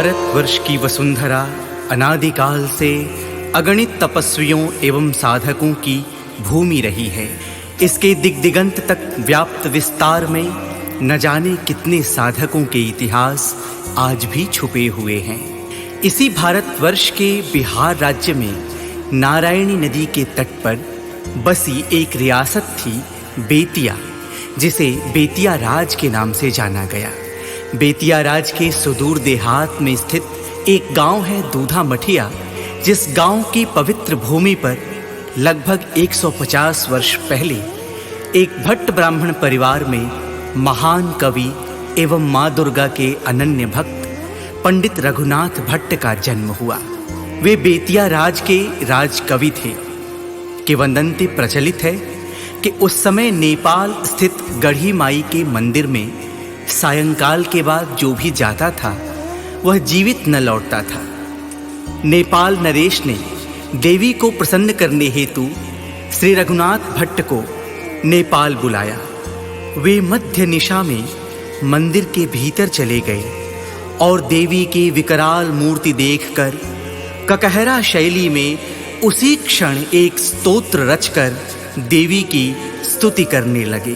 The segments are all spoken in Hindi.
भारतवर्ष की वसुंधरा अनादिकाल से अगणित तपस्वियों एवं साधकों की भूमि रही है। इसके दिग्दिगंत तक व्याप्त विस्तार में न जाने कितने साधकों के इतिहास आज भी छुपे हुए हैं। इसी भारतवर्ष के बिहार राज्य में नारायणी नदी के तट पर बसी एक रियासत थी बेतिया, जिसे बेतिया राज के नाम से जाना गया। बेतिया राज के सुदूर देहात में स्थित एक गांव है दूधा मठिया, जिस गांव की पवित्र भूमि पर लगभग 150 वर्ष पहले एक भट्ट ब्राह्मण परिवार में महान कवि एवं माँ दुर्गा के अनन्य भक्त पंडित रघुनाथ भट्ट का जन्म हुआ। वे बेतिया राज के राजकवि थे। किंवदंती प्रचलित है कि उस समय नेपाल स्थित गढ़ी माई के मंदिर में सायंकाल के बाद जो भी जाता था वह जीवित न लौटता था। नेपाल नरेश ने देवी को प्रसन्न करने हेतु श्री रघुनाथ भट्ट को नेपाल बुलाया। वे मध्य निशा में मंदिर के भीतर चले गए और देवी की विकराल मूर्ति देखकर ककहरा शैली में उसी क्षण एक स्तोत्र रचकर देवी की स्तुति करने लगे।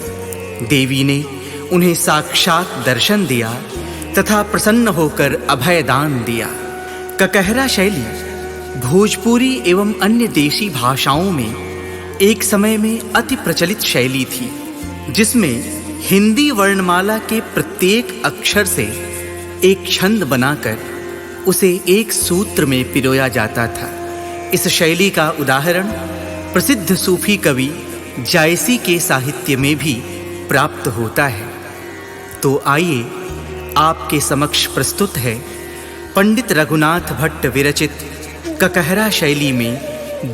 देवी ने उन्हें साक्षात दर्शन दिया तथा प्रसन्न होकर अभय दान दिया। ककहरा शैली भोजपुरी एवं अन्य देशी भाषाओं में एक समय में अति प्रचलित शैली थी, जिसमें हिंदी वर्णमाला के प्रत्येक अक्षर से एक छंद बनाकर उसे एक सूत्र में पिरोया जाता था। इस शैली का उदाहरण प्रसिद्ध सूफी कवि जायसी के साहित्य में भी प्राप्त होता है। तो आइए आपके समक्ष प्रस्तुत है पंडित रघुनाथ भट्ट विरचित ककहरा शैली में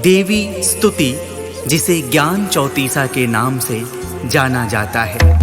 देवी स्तुति, जिसे ज्ञान चौतीसा के नाम से जाना जाता है।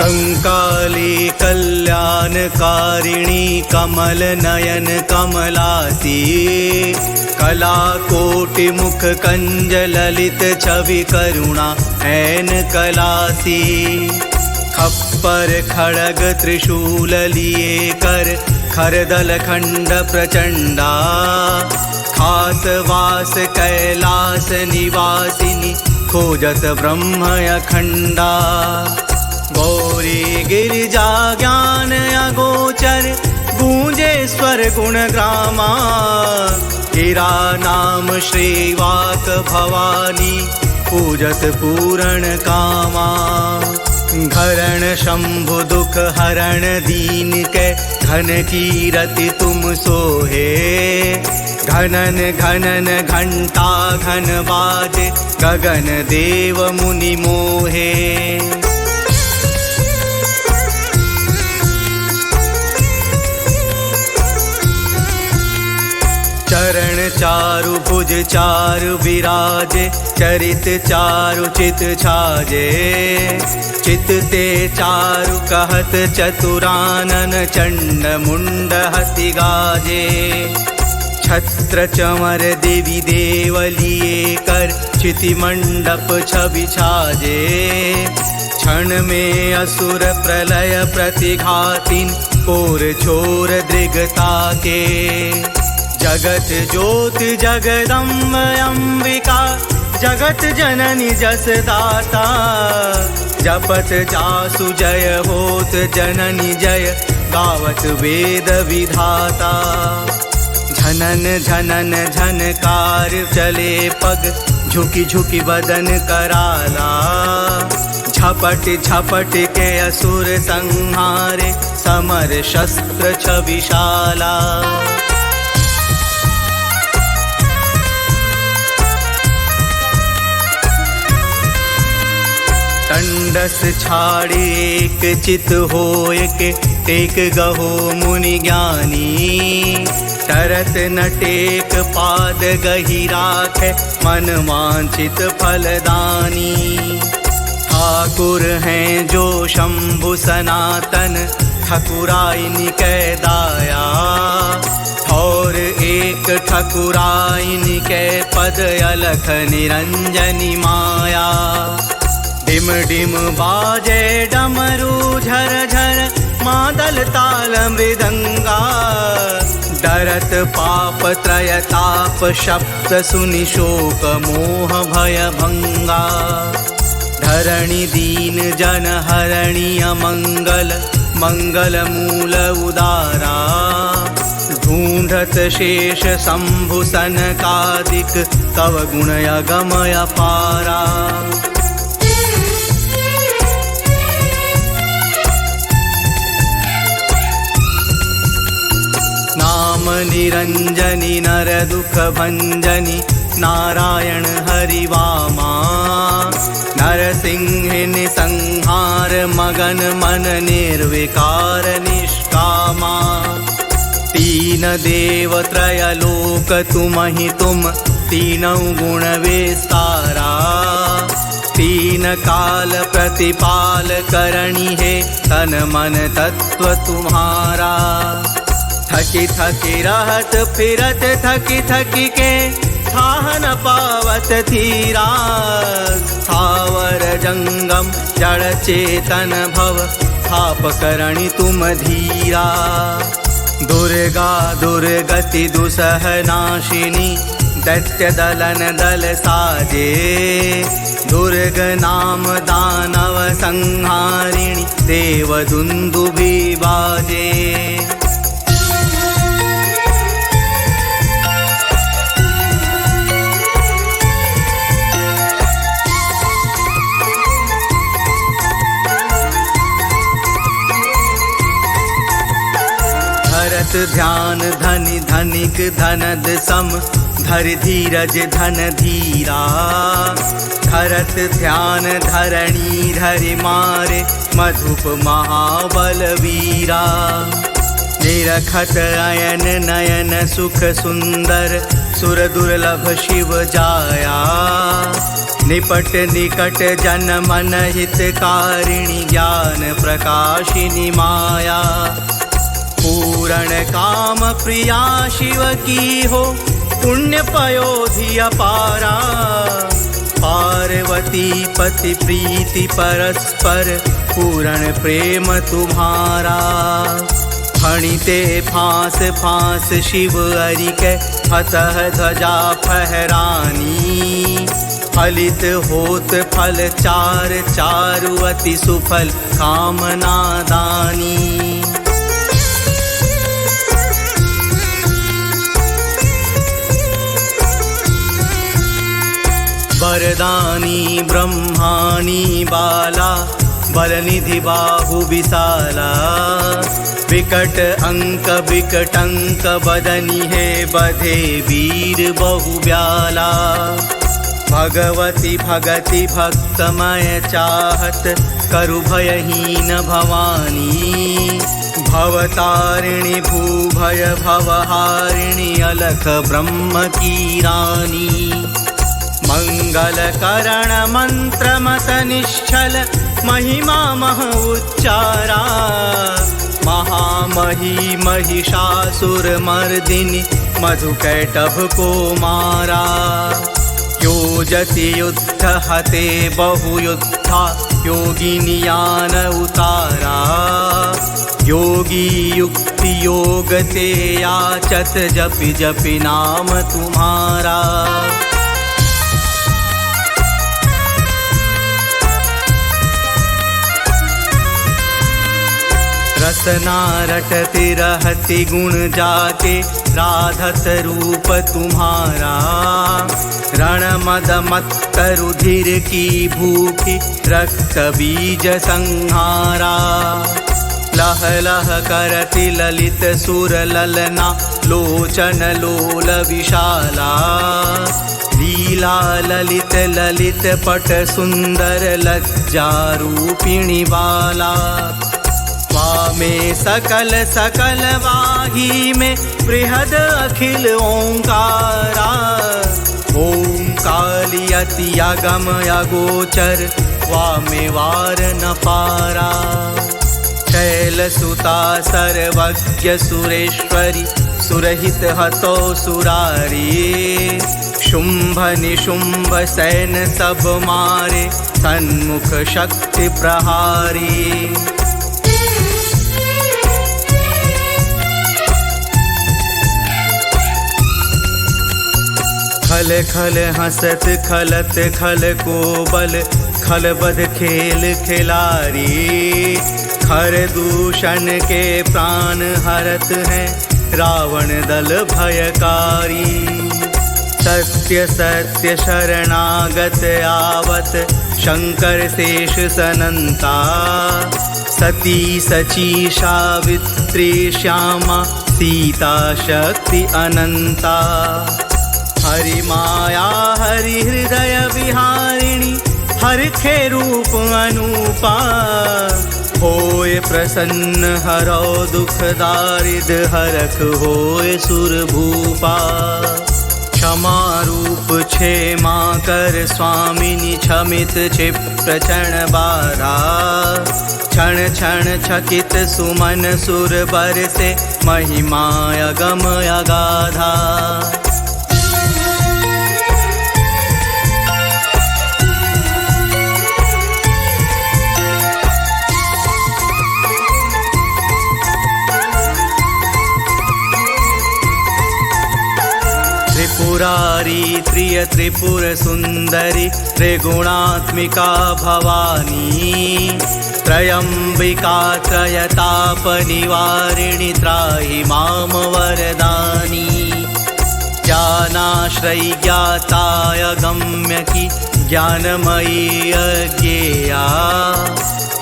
कंकाली कल्याणकारिणी कमल नयन कमलासी, कलाकोटि मुख कंज ललित छवि करुणा ऐन कलासी। खप्पर खड़ग त्रिशूल लिए कर खरदल खंड प्रचंडा, खास वास कैलास निवासिनी खोजत ब्रह्म अखंडा। गौरी गिरिजा ज्ञान अगोचर गूंजे स्वर गुण ग्रामा, गिरा नाम श्रीवाक भवानी पूजत पूरण कामा। घरण शंभु दुख हरण दीन के घन कीरति तुम सोहे, घनन घनन घंटा घन बाजे गगन देव मुनि मोहे। चरण चारु भुज चारु विराजे, चरित चारु चित छाजे। चित ते चारु कहत चतुरानन चंड मुंड हति गाजे। छत्र चमर देवी देवलिए कर चिति मंडप छवि छाजे। क्षण में असुर प्रलय प्रतिघातिन कोर छोर दृगता के। जगत ज्योति जगदम्ब अंबिका, जगत जननी जस दाता। जपत जासु जय होत जननी जय, गावत वेद विधाता। झनन झनन झनकार चले पग, झुकी झुकी बदन कराला। झपट झपट के असुर संहारे, समर शस्त्र छविशाला। दंडस छाड़े एक चित हो एक गहो मुनि ज्ञानी। तरत न टेक पाद गही राख मन वांछित फलदानी। ठाकुर हैं जो शंभु सनातन ठकुराइन कै दाया। और एक ठकुराइन कै पद अलख निरंजनी माया। डिम डिम बाजे डमरू झर झर मादल ताल मृदंगा। डरत पाप त्रयताप शब्द सुनि शोक मोह भय भंगा। धरणि दीन जन हरणि अमंगल मंगल मूल उदारा। ढूंढत शेष शंभु सनकादिक तव गुण अगम अपारा। नाम निरंजनी नर दुख भंजनी नारायण हरि वामा। नरसिंहिनि संहार मगन मन निर्विकार निष्कामा। तीन देव त्रय लोक तुमहि तुम तीनों गुण विस्तारा। तीन काल प्रतिपाल करणी है तन मन तत्व तुम्हारा। थकी थकी रहत फिरत थकी थकी के थाह न पावत धीरा। स्थावर जंगम जड़ चेतन भव थाप करणी तुम धीरा। दुर्गा दुर्गति दुसह नाशिनी दैत्य दलन दल साजे। दुर्ग नाम दानव संहारिणी देव दुंदुभि बाजे। ध्यान धनि धनिक धनद सम धर धीरज धन धीरा। धरत ध्यान धरणी धरि मारे मधुप महाबल वीरा। निरखत अयन नयन सुख सुंदर सुर दुर्लभ शिव जाया। निपट निकट जन मन हितकारिणी ज्ञान प्रकाशिनी माया। पूरण काम प्रिया शिव की हो पुण्य पयोधि अपारा। पार्वती पति प्रीति परस्पर पूरण प्रेम तुम्हारा। फणिते फांस फांस शिव अरिक फतह ध्वजा फहरानी। फलित होत फल चार चारु अति सुफल कामना दानी। वरदानी ब्रह्माणी बाला बलनिधि बाहु विशाला। विकट अंक विकटंक बदनी है बधे वीर बहु ब्याला। भगवती भगति भक्तमय चाहत करु भयहीन भवानी। भवतारिणी भूभय भवहारिणी अलख ब्रह्म की रानी। मंगल करण मंत्र मत निश्चल महिमा मह उच्चारा। महामही महिषासुर मर्दिनी मधुकैटभ को मारा। योजति युद्ध हते बहुयुद्धा योगिनियान उतारा। योगी युक्ति योग ते याचत जपि जपि नाम तुम्हारा। रसना रटति रहति गुण जाके राधत रूप तुम्हारा। रण मद मत्त रुधिर की भूखी रक्त बीज संहारा। लह लह करति ललित सुर ललना लोचन लोल विशाला। लीला ललित ललित पट सुंदर लज्जा रूपिणी बाला। वामे सकल सकल वाही में बृहद अखिल ओंकारा। ओम काली अति अगम अगोचर वामे वार न पारा। शैलसुता सर्वज्ञ सुरेश्वरी सुरहित हतो सुरारी। शुंभ निशुंभ सैन सब मारे सन्मुख शक्ति प्रहारी। खल खल हंसत खलत खल को बल खल बध खेल खिलारी। खर दूषण के प्राण हरत हैं रावण दल भयकारी। सत्य सत्य शरणागत आवत शंकर शेष सनंता। सती सची सावित्री श्यामा सीता शक्ति अनंता। हरि माया हरि हृदय विहारिणी हरखे रूप अनूपा। होय प्रसन्न हरौ दुख दारिद हरख होय सुर भूपा। क्षमा रूप क्षेमा कर स्वामिनी क्षमित क्षिप्र क्षण बाधा। क्षण क्षण छकित सुमन सुर बरसे महिमा अगम अगाधा। त्रिपुरारी त्रिय त्रिपुर सुंदरी त्रिगुणात्मिका भवानी। त्रयंबिका त्रयताप निवारिणी त्राहि माम वरदानी। ज्ञानाश्रय ज्ञाताय गम्य की ज्ञानमयी अज्ञेया।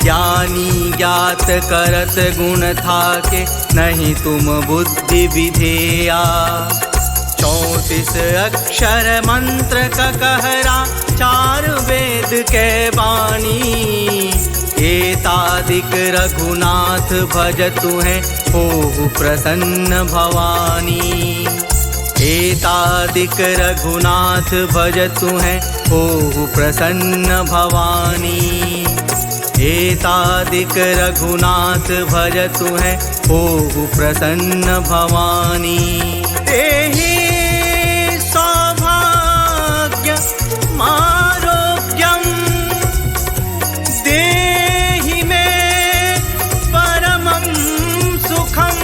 ज्ञानी ज्ञात करत गुण थाके नहीं तुम बुद्धि विधेया। 34 अक्षर मंत्र का कहरा 4 वेद के बानी। एतादिक रघुनाथ भजतु हैं होहु प्रसन्न भवानी। एतादिक रघुनाथ भजतु हैं होहु प्रसन्न भवानी। एतादिक रघुनाथ भजतु हैं होहु प्रसन्न भवानी। देहि आरोग्यम देहि मे परमं सुखम।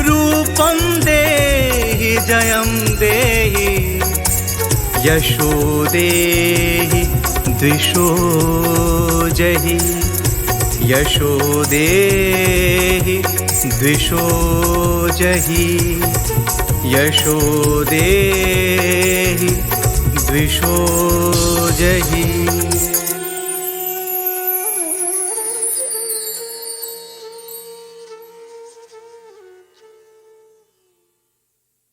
रूपं देहि जयं देहि यशो देहि द्विषो जहि। यशो देहि द्विषो जहि। यशो देहि द्विषो जहि।